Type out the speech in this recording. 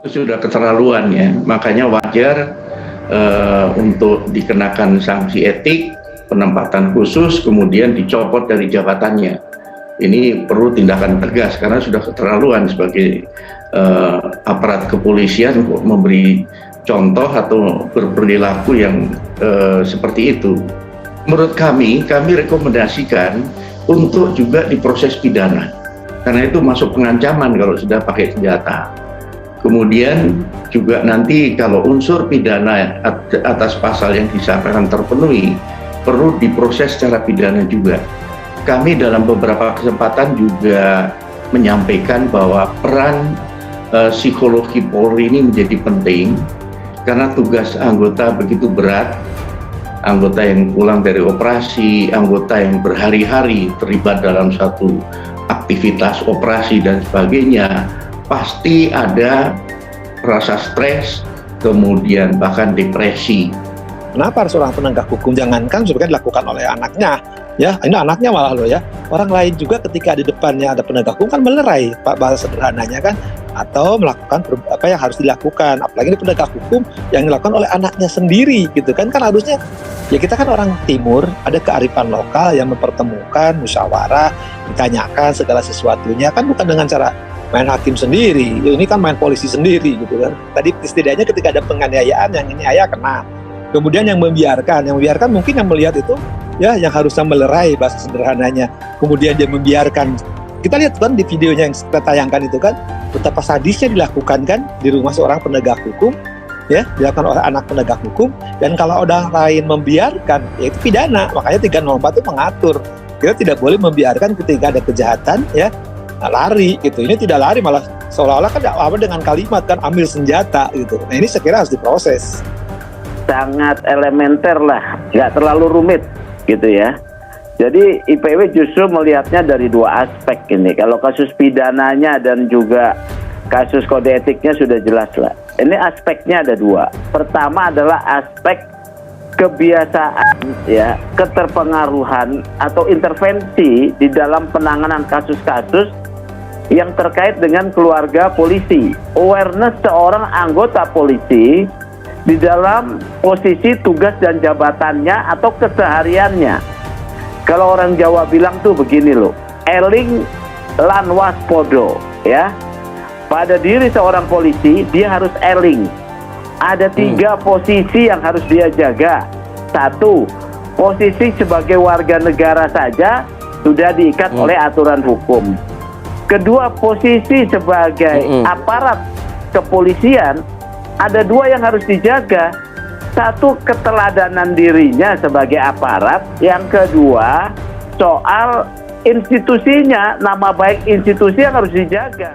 sudah keterlaluan ya, makanya wajar untuk dikenakan sanksi etik, penempatan khusus, kemudian dicopot dari jabatannya. Ini perlu tindakan tegas karena sudah keterlaluan sebagai aparat kepolisian memberi contoh atau berperilaku yang seperti itu. Menurut kami rekomendasikan untuk juga diproses pidana, karena itu masuk pengancaman kalau sudah pakai senjata. Kemudian juga nanti kalau unsur pidana atas pasal yang disampaikan terpenuhi, perlu diproses secara pidana juga. Kami dalam beberapa kesempatan juga menyampaikan bahwa peran psikologi Polri ini menjadi penting, karena tugas anggota begitu berat, anggota yang pulang dari operasi, anggota yang berhari-hari terlibat dalam satu aktivitas operasi dan sebagainya, pasti ada rasa stres, kemudian bahkan depresi. Kenapa harus orang penegak hukum? Jangankan sebenarnya dilakukan oleh anaknya, ya ini anaknya malah loh ya. Orang lain juga ketika di depannya ada penegak hukum kan melerai, Pak, bahasa sederhananya kan, atau melakukan apa yang harus dilakukan. Apalagi ini penegak hukum yang dilakukan oleh anaknya sendiri, gitu kan? Kan harusnya ya kita kan orang timur, ada kearifan lokal yang mempertemukan, musyawarah, ditanyakan segala sesuatunya, kan bukan dengan cara main hakim sendiri, ini kan main polisi sendiri gitu kan. Tadi setidaknya ketika ada penganiayaan yang ini ayah kena, kemudian yang membiarkan mungkin yang melihat itu ya yang harusnya melerai bahasa sederhananya, kemudian dia membiarkan. Kita lihat kan di videonya yang kita tayangkan itu kan betapa sadisnya dilakukan kan di rumah seorang penegak hukum, ya dilakukan oleh anak penegak hukum, dan kalau orang lain membiarkan ya itu pidana. Makanya 304 itu mengatur kita tidak boleh membiarkan ketika ada kejahatan ya lari gitu. Ini tidak lari, malah seolah-olah kan apa dengan kalimat kan ambil senjata gitu. Nah ini saya kira harus diproses. Sangat elementer lah, nggak terlalu rumit gitu ya. Jadi IPW justru melihatnya dari dua aspek ini. Kalau kasus pidananya dan juga kasus kode etiknya sudah jelas lah. Ini aspeknya ada dua. Pertama adalah aspek kebiasaan ya, keterpengaruhan atau intervensi di dalam penanganan kasus-kasus yang terkait dengan keluarga polisi. Awareness seorang anggota polisi di dalam posisi tugas dan jabatannya atau kesehariannya. Kalau orang Jawa bilang tuh begini loh, eling lan waspodo ya. Pada diri seorang polisi dia harus eling. Ada 3 posisi yang harus dia jaga. 1, posisi sebagai warga negara saja sudah diikat oleh aturan hukum. Kedua, posisi sebagai aparat kepolisian ada 2 yang harus dijaga. 1, keteladanan dirinya sebagai aparat. Yang kedua, soal institusinya, nama baik institusi yang harus dijaga.